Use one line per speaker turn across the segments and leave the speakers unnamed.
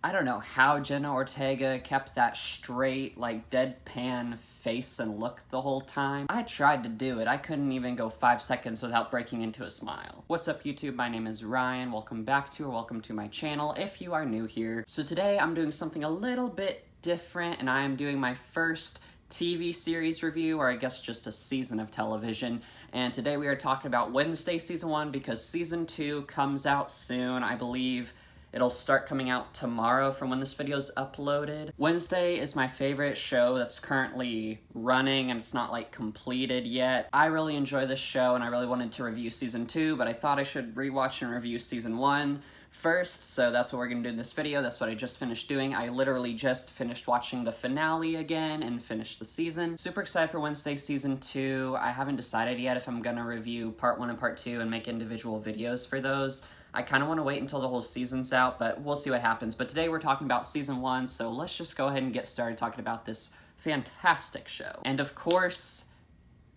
I don't know how Jenna Ortega kept that straight, like, deadpan face and look the whole time. I tried to do it. I couldn't even go 5 seconds without breaking into a smile. What's up, YouTube? My name is Ryan. Welcome back to or welcome to my channel if you are new here. So today I'm doing something a little bit different, and I am doing my first TV series review, or I guess just a season of television. And today we are talking about Wednesday Season 1 because Season 2 comes out soon. I believe it'll start coming out tomorrow from when this video is uploaded. Wednesday is my favorite show that's currently running, and it's not like completed yet. I really enjoy this show and I really wanted to review Season 2, but I thought I should rewatch and review Season 1 first, so that's what we're gonna do in this video. That's what I just finished doing. I literally just finished watching the finale again and finished the season. Super excited for Wednesday Season 2. I haven't decided yet if I'm gonna review Part 1 and Part 2 and make individual videos for those. I kind of want to wait until the whole season's out, but we'll see what happens. But today we're talking about Season 1, so let's just go ahead and get started talking about this fantastic show. And of course,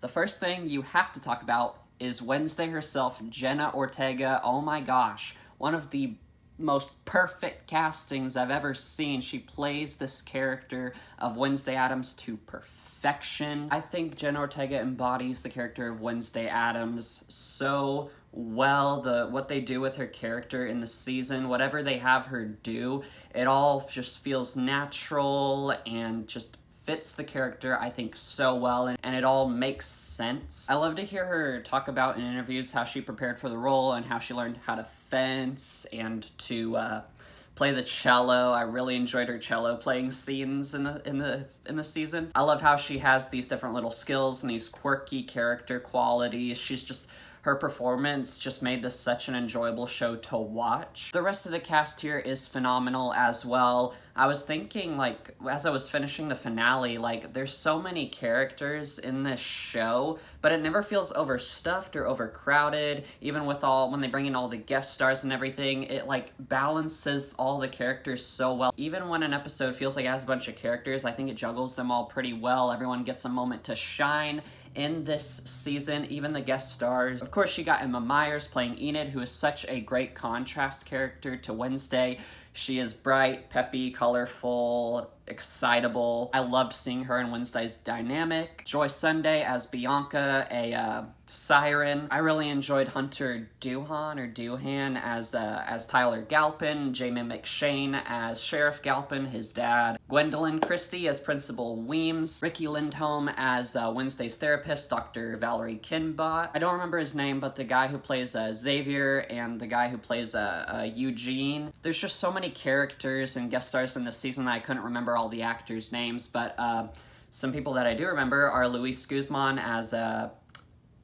the first thing you have to talk about is Wednesday herself, Jenna Ortega. Oh my gosh, one of the most perfect castings I've ever seen. She plays this character of Wednesday Addams to perfection. I think Jenna Ortega embodies the character of Wednesday Addams so well. What they do with her character in the season, whatever they have her do, it all just feels natural and just fits the character, I think, so well, and it all makes sense. I love to hear her talk about in interviews how she prepared for the role and how she learned how to fence and to play the cello. I really enjoyed her cello playing scenes in the season. I love how she has these different little skills and these quirky character qualities. Her performance just made this such an enjoyable show to watch. The rest of the cast here is phenomenal as well. I was thinking, like, as I was finishing the finale, like, there's so many characters in this show, but it never feels overstuffed or overcrowded. Even with when they bring in all the guest stars and everything, it, like, balances all the characters so well. Even when an episode feels like it has a bunch of characters, I think it juggles them all pretty well. Everyone gets a moment to shine in this season, even the guest stars. Of course, you got Emma Myers playing Enid, who is such a great contrast character to Wednesday. She is bright, peppy, colorful, excitable. I loved seeing her and Wednesday's dynamic. Joy Sunday as Bianca, a siren. I really enjoyed Hunter Doohan as Tyler Galpin, Jamie McShane as Sheriff Galpin, his dad, Gwendolyn Christie as Principal Weems, Ricky Lindholm as Wednesday's therapist, Dr. Valerie Kinbot. I don't remember his name, but the guy who plays Xavier and the guy who plays Eugene. There's just so many characters and guest stars in this season that I couldn't remember all the actors' names, but some people that I do remember are Luis Guzman as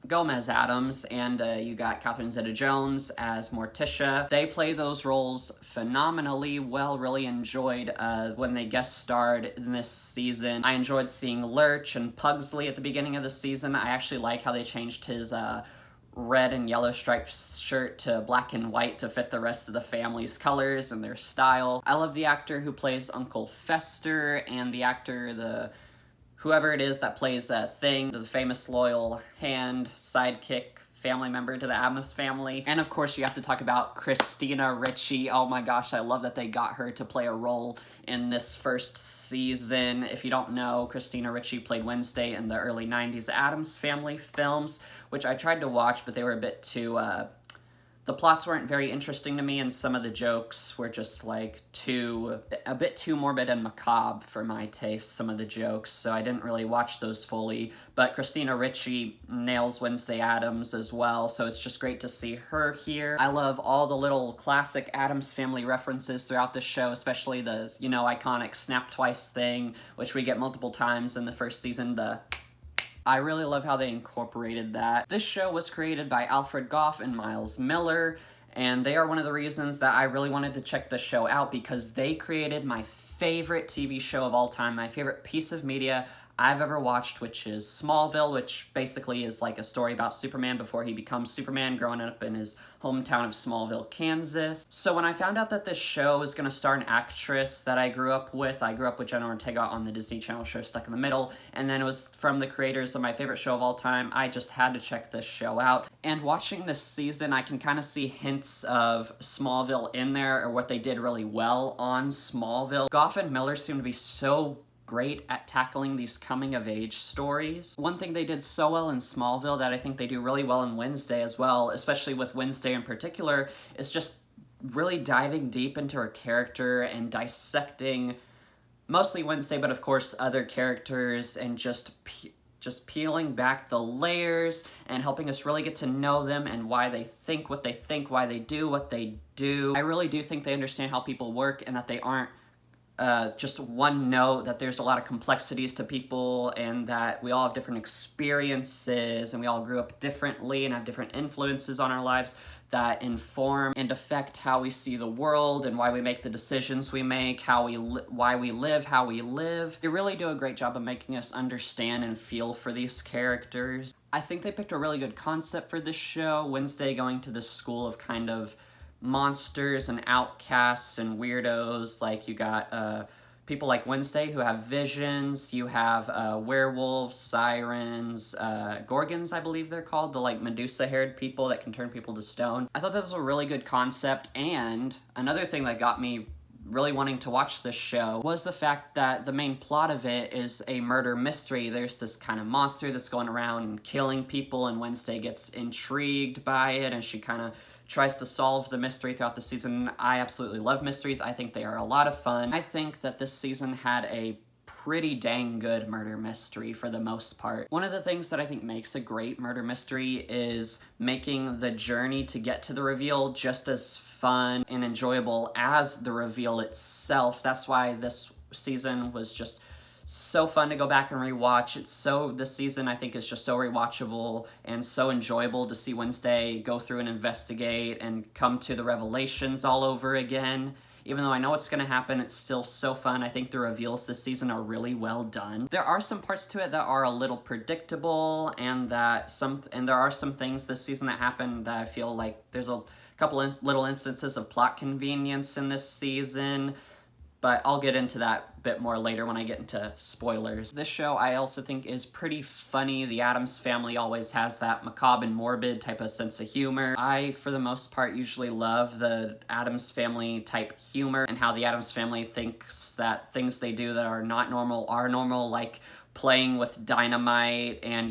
Gomez Addams, and you got Catherine Zeta-Jones as Morticia. They play those roles phenomenally well. Really enjoyed when they guest starred in this season. I enjoyed seeing Lurch and Pugsley at the beginning of the season. I actually like how they changed his red and yellow striped shirt to black and white to fit the rest of the family's colors and their style. I love the actor who plays Uncle Fester, and the actor, whoever it is that plays Thing, the famous loyal hand, sidekick, family member to the Addams family. And of course you have to talk about Christina Ricci. Oh my gosh, I love that they got her to play a role in this first season. If you don't know, Christina Ricci played Wednesday in the early 90s Addams Family films, which I tried to watch, but they were a bit too, the plots weren't very interesting to me, and some of the jokes were just like a bit too morbid and macabre for my taste, some of the jokes, so I didn't really watch those fully. But Christina Ricci nails Wednesday Addams as well, so it's just great to see her here. I love all the little classic Addams Family references throughout the show, especially the, iconic Snap Twice thing, which we get multiple times in the first season, I really love how they incorporated that. This show was created by Alfred Goff and Miles Miller, and they are one of the reasons that I really wanted to check the show out, because they created my favorite TV show of all time, my favorite piece of media I've ever watched, which is Smallville, which basically is like a story about Superman before he becomes Superman, growing up in his hometown of Smallville, Kansas. So when I found out that this show was going to star an actress that I grew up with Jenna Ortega on the Disney Channel show Stuck in the Middle, and then it was from the creators of my favorite show of all time, I just had to check this show out. And watching this season, I can kind of see hints of Smallville in there, or what they did really well on Smallville. Goff and Miller seem to be so great at tackling these coming-of-age stories. One thing they did so well in Smallville that I think they do really well in Wednesday as well, especially with Wednesday in particular, is just really diving deep into her character and dissecting mostly Wednesday, but of course other characters, and just peeling back the layers and helping us really get to know them and why they think what they think, why they do what they do. I really do think they understand how people work, and that they aren't just one note, that there's a lot of complexities to people, and that we all have different experiences, and we all grew up differently and have different influences on our lives that inform and affect how we see the world and why we make the decisions we make, why we live how we live. They really do a great job of making us understand and feel for these characters. I think they picked a really good concept for this show. Wednesday going to this school of kind of monsters and outcasts and weirdos. Like, you got people like Wednesday who have visions, you have werewolves, sirens, gorgons, I believe they're called, the like Medusa-haired people that can turn people to stone. I thought that was a really good concept, and another thing that got me really wanting to watch this show was the fact that the main plot of it is a murder mystery. There's this kind of monster that's going around and killing people, and Wednesday gets intrigued by it, and she kind of tries to solve the mystery throughout the season. I absolutely love mysteries. I think they are a lot of fun. I think that this season had a pretty dang good murder mystery for the most part. One of the things that I think makes a great murder mystery is making the journey to get to the reveal just as fun and enjoyable as the reveal itself. That's why this season was just so fun to go back and rewatch. This season I think is just so rewatchable and so enjoyable to see Wednesday go through and investigate and come to the revelations all over again. Even though I know what's going to happen, it's still so fun. I think the reveals this season are really well done. There are some parts to it that are a little predictable, and there are some things this season that happen that I feel like there's a couple little instances of plot convenience in this season. But I'll get into that a bit more later when I get into spoilers. This show I also think is pretty funny. The Addams Family always has that macabre and morbid type of sense of humor. I, for the most part, usually love the Addams Family type humor, and how the Addams Family thinks that things they do that are not normal are normal, like playing with dynamite and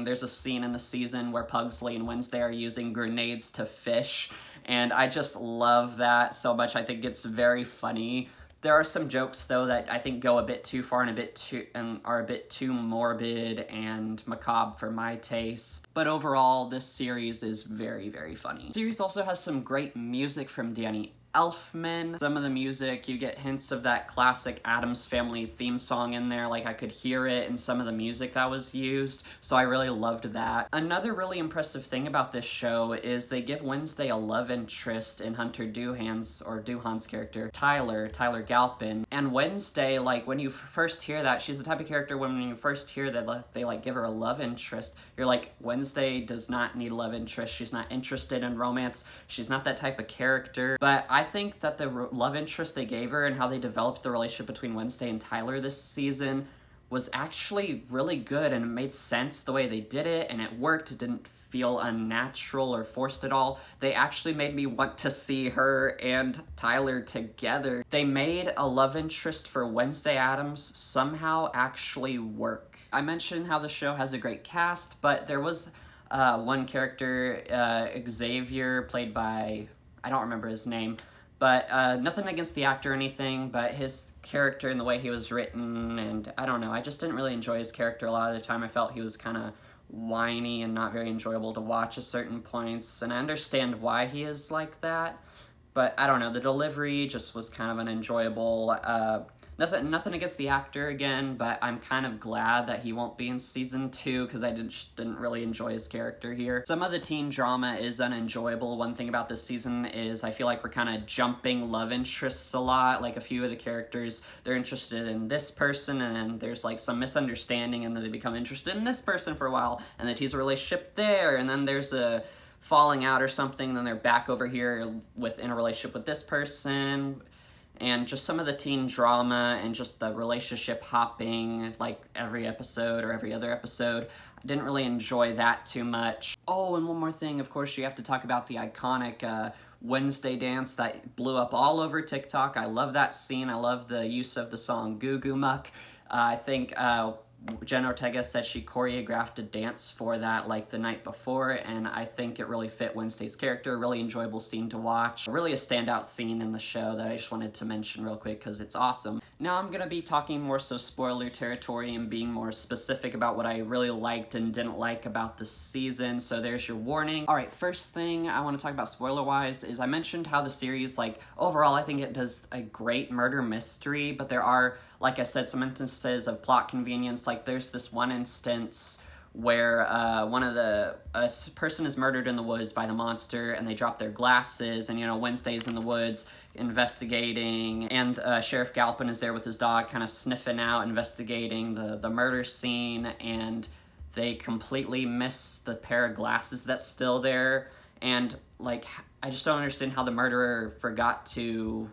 there's a scene in the season where Pugsley and Wednesday are using grenades to fish, and I just love that so much. I think it's very funny. There are some jokes, though, that I think go a bit too far and are a bit too morbid and macabre for my taste. But overall, this series is very, very funny. The series also has some great music from Danny Elfman. Some of the music, you get hints of that classic Addams Family theme song in there, like I could hear it in some of the music that was used, so I really loved that. Another really impressive thing about this show is they give Wednesday a love interest in Hunter Doohan's character, Tyler Galpin. And Wednesday, like, when you first hear that, she's the type of character when you first hear that they like give her a love interest, you're like, Wednesday does not need a love interest, she's not interested in romance, she's not that type of character. But I think that the love interest they gave her and how they developed the relationship between Wednesday and Tyler this season was actually really good, and it made sense the way they did it, and it worked. It didn't feel unnatural or forced at all. They actually made me want to see her and Tyler together. They made a love interest for Wednesday Addams somehow actually work. I mentioned how the show has a great cast, but there was one character, Xavier, played by, I don't remember his name, but nothing against the actor or anything, but his character and the way he was written, and I don't know, I just didn't really enjoy his character a lot of the time. I felt he was kind of whiny and not very enjoyable to watch at certain points, and I understand why he is like that, but I don't know, the delivery just was kind of unenjoyable. Nothing against the actor again, but I'm kind of glad that he won't be in season 2 because I didn't really enjoy his character here. Some of the teen drama is unenjoyable. One thing about this season is I feel like we're kind of jumping love interests a lot. Like a few of the characters, they're interested in this person and then there's like some misunderstanding and then they become interested in this person for a while and they tease a relationship there and then there's a falling out or something and then they're back over here in a relationship with this person. And just some of the teen drama and just the relationship hopping, like every episode or every other episode. I didn't really enjoy that too much. Oh, and one more thing, of course, you have to talk about the iconic Wednesday dance that blew up all over TikTok. I love that scene. I love the use of the song Goo Goo Muck. I think Jenna Ortega said she choreographed a dance for that like the night before, and I think it really fit Wednesday's character. Really enjoyable scene to watch. Really a standout scene in the show that I just wanted to mention real quick because it's awesome. Now I'm gonna be talking more so spoiler territory and being more specific about what I really liked and didn't like about the season, so there's your warning. Alright, first thing I want to talk about spoiler-wise is I mentioned how the series, like, overall I think it does a great murder mystery, but there are, like I said, some instances of plot convenience. Like there's this one instance where a person is murdered in the woods by the monster and they drop their glasses and, you know, Wednesday's in the woods investigating and Sheriff Galpin is there with his dog kind of sniffing out, investigating the murder scene, and they completely miss the pair of glasses that's still there, and like I just don't understand how the murderer forgot to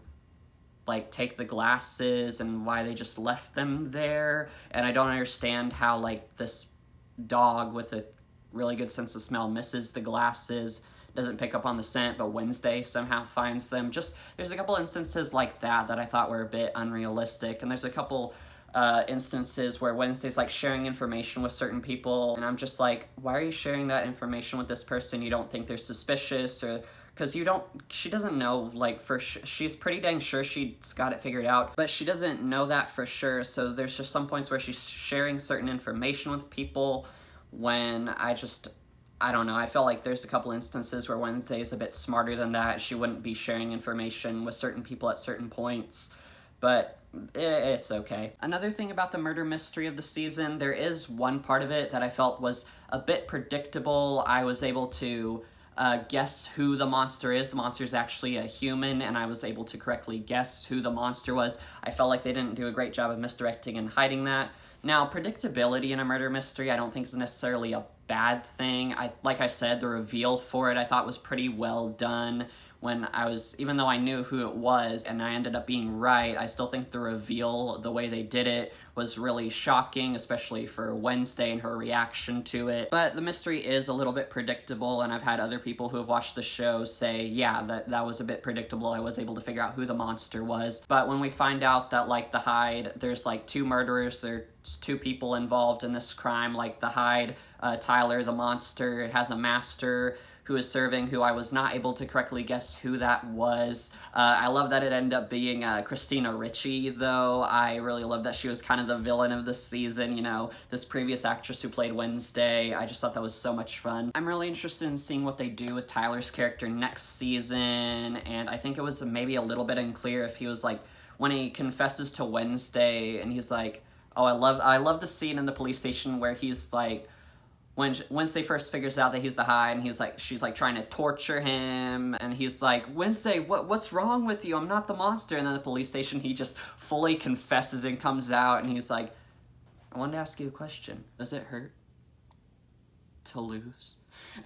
like take the glasses and why they just left them there, and I don't understand how like this dog with a really good sense of smell misses the glasses, doesn't pick up on the scent, but Wednesday somehow finds them. Just there's a couple instances like that I thought were a bit unrealistic, and there's a couple instances where Wednesday's like sharing information with certain people and I'm just like, why are you sharing that information with this person? You don't think they're suspicious, or because she doesn't know, like, she's pretty dang sure she's got it figured out, but she doesn't know that for sure, so there's just some points where she's sharing certain information with people when I don't know, I felt like there's a couple instances where Wednesday is a bit smarter than that. She wouldn't be sharing information with certain people at certain points, but it's okay. Another thing about the murder mystery of the season, there is one part of it that I felt was a bit predictable. I was able to guess who the monster is. The monster is actually a human, and I was able to correctly guess who the monster was. I felt like they didn't do a great job of misdirecting and hiding that. Now, predictability in a murder mystery I don't think is necessarily a bad thing. Like I said, the reveal for it I thought was pretty well done. Even though I knew who it was and I ended up being right, I still think the reveal, the way they did it, was really shocking, especially for Wednesday and her reaction to it. But the mystery is a little bit predictable, and I've had other people who have watched the show say, yeah, that was a bit predictable. I was able to figure out who the monster was. But when we find out that, like, the Hyde, there's, like, 2 murderers, there's 2 people involved in this crime, like the Hyde, Tyler, the monster, has a master who is serving, who I was not able to correctly guess who that was. I love that it ended up being Christina Ricci, though. I really love that she was kind of the villain of the season, you know, this previous actress who played Wednesday. I just thought that was so much fun. I'm really interested in seeing what they do with Tyler's character next season, and I think it was maybe a little bit unclear if he was like, when he confesses to Wednesday, and he's like, oh, I love the scene in the police station where he's like, when Wednesday first figures out that he's the Hyde, and she's like trying to torture him, and he's like, Wednesday, what's wrong with you? I'm not the monster. And then the police station, he just fully confesses and comes out, and he's like, I wanted to ask you a question. Does it hurt to lose?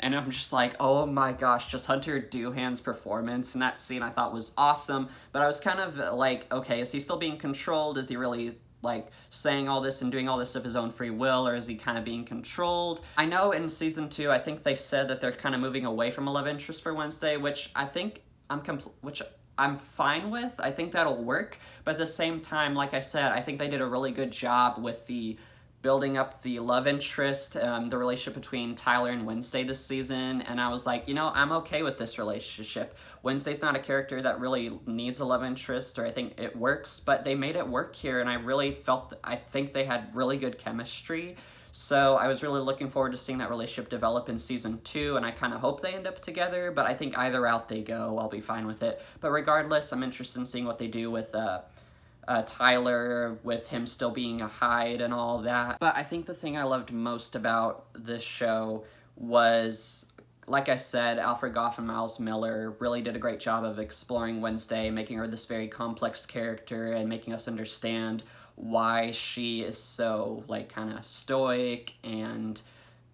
And I'm just like, oh my gosh, just Hunter Doohan's performance in that scene I thought was awesome, but I was kind of like, okay, is he still being controlled? Is he really like saying all this and doing all this of his own free will, or is he kind of being controlled? I know in season 2, I think they said that they're kind of moving away from a love interest for Wednesday, which I think which I'm fine with. I think that'll work, but at the same time, like I said, I think they did a really good job with the building up the love interest, the relationship between Tyler and Wednesday this season, and I was like, you know, I'm okay with this relationship. Wednesday's not a character that really needs a love interest, or I think it works, but they made it work here, and I really I think they had really good chemistry, so I was really looking forward to seeing that relationship develop in season 2, and I kind of hope they end up together, but I think either route they go, I'll be fine with it. But regardless, I'm interested in seeing what they do with Tyler with him still being a Hyde and all that. But I think the thing I loved most about this show was, like I said, Alfred Gough and Miles Miller really did a great job of exploring Wednesday, making her this very complex character and making us understand why she is so, like, kind of stoic and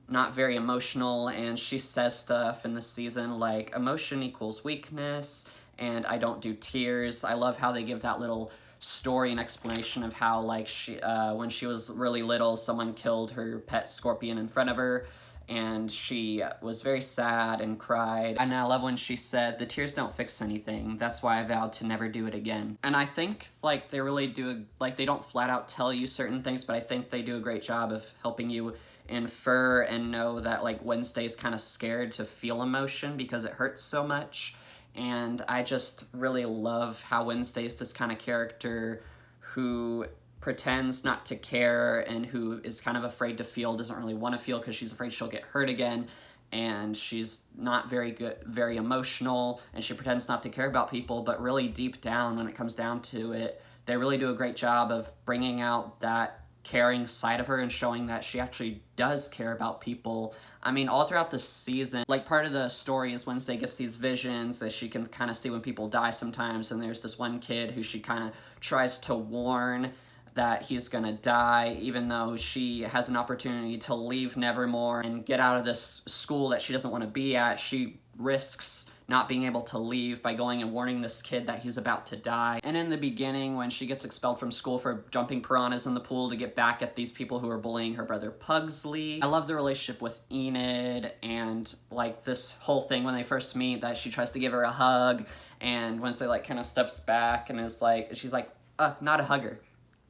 not very emotional, and she says stuff in the season like emotion equals weakness and I don't do tears. I love how they give that little story and explanation of how, like, she when she was really little, someone killed her pet scorpion in front of her and she was very sad and cried. And I love when she said, "The tears don't fix anything. That's why I vowed to never do it again." And I think, like, they really do, like, they don't flat out tell you certain things, but I think they do a great job of helping you infer and know that, like, Wednesday's kind of scared to feel emotion because it hurts so much. And I just really love how Wednesday's this kind of character who pretends not to care and who is kind of afraid to feel, doesn't really want to feel because she's afraid she'll get hurt again, and she's not very emotional, and she pretends not to care about people, but really deep down, when it comes down to it, they really do a great job of bringing out that caring side of her and showing that she actually does care about people. I mean, all throughout the season, like, part of the story is Wednesday gets these visions that she can kind of see when people die sometimes, and there's this one kid who she kind of tries to warn that he's gonna die, even though she has an opportunity to leave Nevermore and get out of this school that she doesn't want to be at. She risks not being able to leave by going and warning this kid that he's about to die. And in the beginning, when she gets expelled from school for jumping piranhas in the pool to get back at these people who are bullying her brother Pugsley. I love the relationship with Enid and, like, this whole thing when they first meet, that she tries to give her a hug and Wednesday, like, kind of steps back and is like, she's like, not a hugger.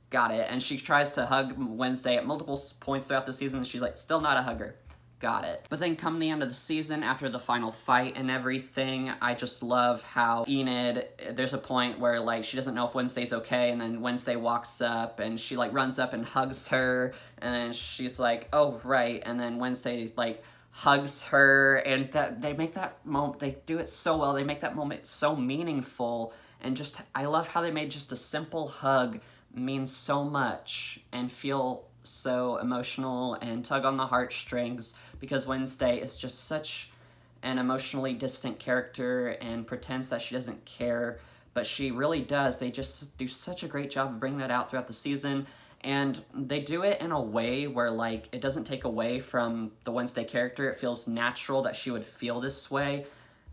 Got it. And she tries to hug Wednesday at multiple points throughout the season, and she's like, still not a hugger. Got it. But then come the end of the season, after the final fight and everything, I just love how Enid, there's a point where, like, she doesn't know if Wednesday's okay, and then Wednesday walks up, and she, like, runs up and hugs her, and then she's like, oh, right, and then Wednesday, like, hugs her, and that they make that moment, they do it so well, they make that moment so meaningful, and just, I love how they made just a simple hug mean so much and feel so emotional and tug on the heartstrings, because Wednesday is just such an emotionally distant character and pretends that she doesn't care, but she really does. They just do such a great job of bringing that out throughout the season, and they do it in a way where, like, it doesn't take away from the Wednesday character. It feels natural that she would feel this way,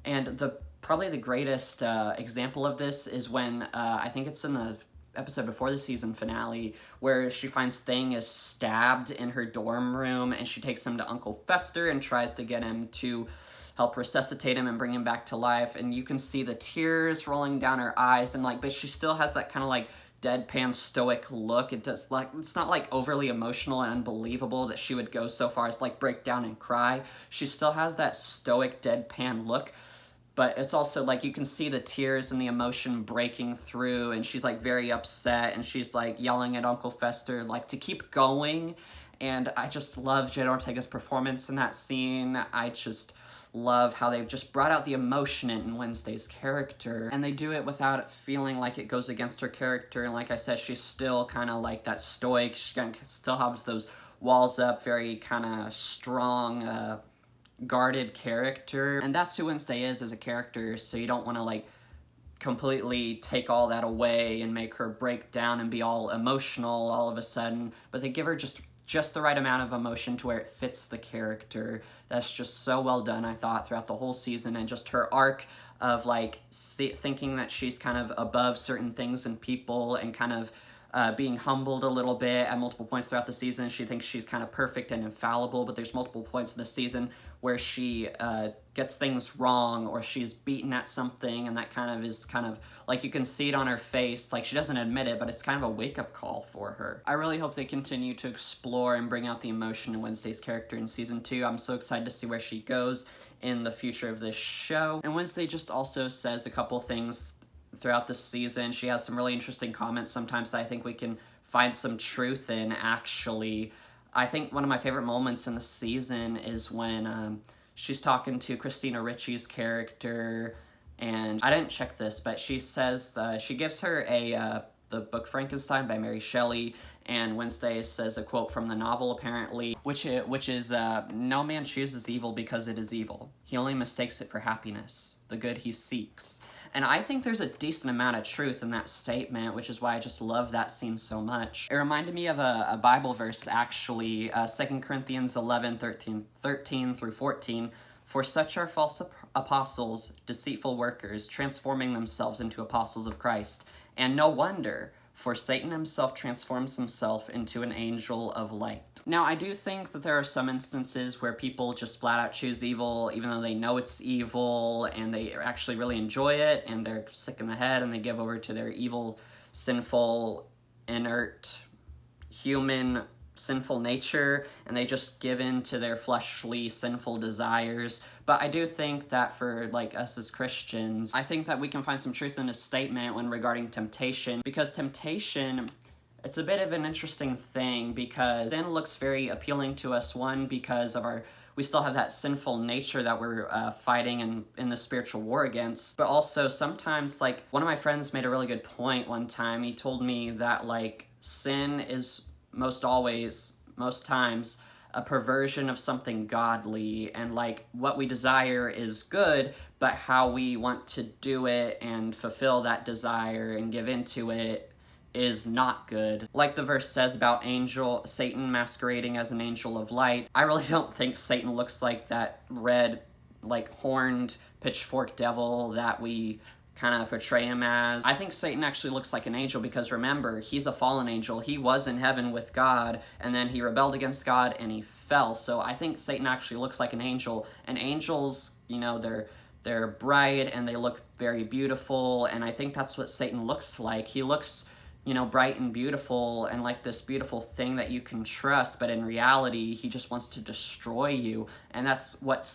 and probably the greatest example of this is when, I think it's in the episode before the season finale, where she finds Thing is stabbed in her dorm room, and she takes him to Uncle Fester and tries to get him to help resuscitate him and bring him back to life, and you can see the tears rolling down her eyes, and, like, but she still has that kind of, like, deadpan stoic look. It does, like, it's not, like, overly emotional and unbelievable that she would go so far as, like, break down and cry. She still has that stoic deadpan look, but it's also, like, you can see the tears and the emotion breaking through, and she's, like, very upset, and she's, like, yelling at Uncle Fester, like, to keep going, and I just love Jenna Ortega's performance in that scene. I just love how they've just brought out the emotion in Wednesday's character, and they do it without it feeling like it goes against her character, and like I said, she's still kind of, like, that stoic, she still has those walls up, very kind of strong, guarded character, and that's who Wednesday is as a character, so you don't want to, like, completely take all that away and make her break down and be all emotional all of a sudden, but they give her just the right amount of emotion to where it fits the character. That's just so well done, I thought, throughout the whole season, and just her arc of, like, thinking that she's kind of above certain things and people, and kind of being humbled a little bit at multiple points throughout the season. She thinks she's kind of perfect and infallible, but there's multiple points in the season where she gets things wrong, or she's beaten at something, and that kind of is kind of, like, you can see it on her face, like, she doesn't admit it, but it's kind of a wake-up call for her. I really hope they continue to explore and bring out the emotion in Wednesday's character in season 2. I'm so excited to see where she goes in the future of this show. And Wednesday just also says a couple things throughout the season. She has some really interesting comments sometimes that I think we can find some truth in, actually. I think one of my favorite moments in the season is when she's talking to Christina Ricci's character, and I didn't check this, but she says, she gives her the the book Frankenstein by Mary Shelley, and Wednesday says a quote from the novel, apparently, which is, "No man chooses evil because it is evil. He only mistakes it for happiness, the good he seeks." And I think there's a decent amount of truth in that statement, which is why I just love that scene so much. It reminded me of a Bible verse, actually, 2 Corinthians 11, 13 through 14. "For such are false apostles, deceitful workers, transforming themselves into apostles of Christ. And no wonder, for Satan himself transforms himself into an angel of light." Now, I do think that there are some instances where people just flat out choose evil, even though they know it's evil, and they actually really enjoy it, and they're sick in the head, and they give over to their evil, sinful, inert, human, sinful nature, and they just give in to their fleshly, sinful desires. But I do think that for, like, us as Christians, I think that we can find some truth in this statement when regarding temptation, because temptation, it's a bit of an interesting thing, because sin looks very appealing to us, one, because of we still have that sinful nature that we're fighting in the spiritual war against, but also sometimes, like, one of my friends made a really good point one time. He told me that, like, sin is most times, a perversion of something godly, and like what we desire is good, but how we want to do it and fulfill that desire and give into it is not good. Like the verse says about Satan masquerading as an angel of light. I really don't think Satan looks like that red, like, horned pitchfork devil that we kind of portray him as. I think Satan actually looks like an angel, because remember, he's a fallen angel. He was in heaven with God, and then he rebelled against God and he fell. So I think Satan actually looks like an angel, and angels, you know, they're bright and they look very beautiful, and I think that's what Satan looks like. He looks, you know, bright and beautiful and like this beautiful thing that you can trust, but in reality, he just wants to destroy you, and that's what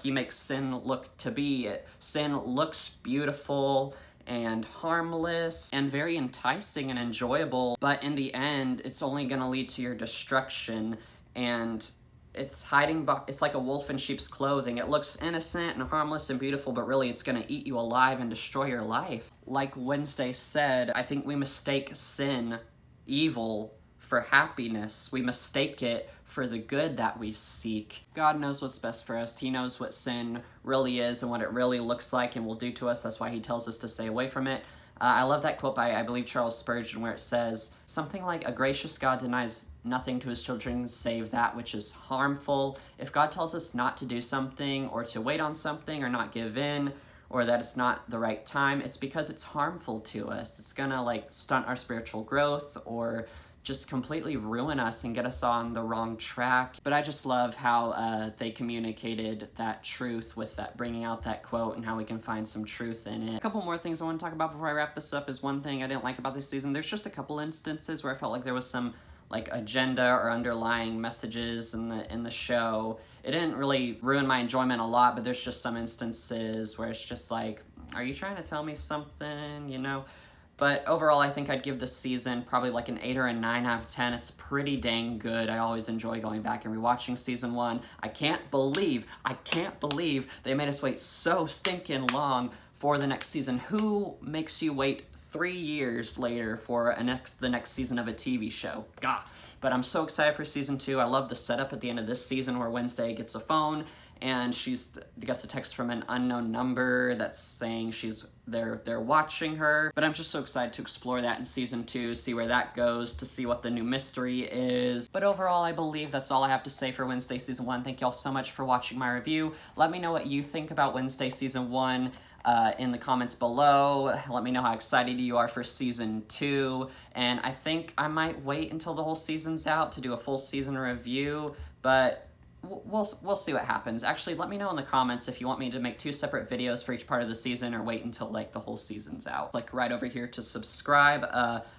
he makes sin look to be. Sin looks beautiful and harmless and very enticing and enjoyable, but in the end, it's only going to lead to your destruction, and it's like a wolf in sheep's clothing. It looks innocent and harmless and beautiful, but really it's gonna eat you alive and destroy your life. Like Wednesday said, I think we mistake sin, evil, for happiness. We mistake it for the good that we seek. God knows what's best for us. He knows what sin really is and what it really looks like and will do to us. That's why he tells us to stay away from it. I love that quote by, I believe, Charles Spurgeon, where it says something like, "A gracious God denies nothing to his children save that which is harmful." If God tells us not to do something, or to wait on something, or not give in, or that it's not the right time, it's because it's harmful to us. It's gonna, like, stunt our spiritual growth, or just completely ruin us and get us on the wrong track. But I just love how they communicated that truth with that, bringing out that quote, and how we can find some truth in it. A couple more things I want to talk about before I wrap this up is one thing I didn't like about this season. There's just a couple instances where I felt like there was some, like, agenda or underlying messages in the show. It didn't really ruin my enjoyment a lot, but there's just some instances where it's just like, are you trying to tell me something, you know? But overall, I think I'd give this season probably like an 8 or a 9 out of 10. It's pretty dang good. I always enjoy going back and rewatching season 1. I can't believe they made us wait so stinking long for the next season. Who makes you wait 3 years later for the next season of a TV show? Gah. But I'm so excited for season 2. I love the setup at the end of this season where Wednesday gets a phone and she gets a text from an unknown number that's saying they're watching her. But I'm just so excited to explore that in season 2, see where that goes, to see what the new mystery is. But overall, I believe that's all I have to say for Wednesday season 1. Thank y'all so much for watching my review. Let me know what you think about Wednesday season 1 in the comments below. Let me know how excited you are for season 2. And I think I might wait until the whole season's out to do a full season review, but we'll see what happens. Actually, let me know in the comments if you want me to make 2 separate videos for each part of the season, or wait until, like, the whole season's out. Click right over here to subscribe,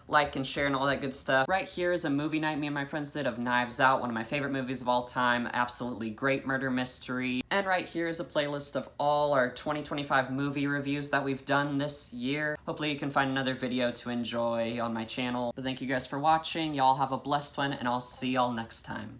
like and share and all that good stuff. Right here is a movie night me and my friends did of Knives Out, one of my favorite movies of all time. Absolutely great murder mystery. And right here is a playlist of all our 2025 movie reviews that we've done this year. Hopefully you can find another video to enjoy on my channel. But thank you guys for watching. Y'all have a blessed one, and I'll see y'all next time.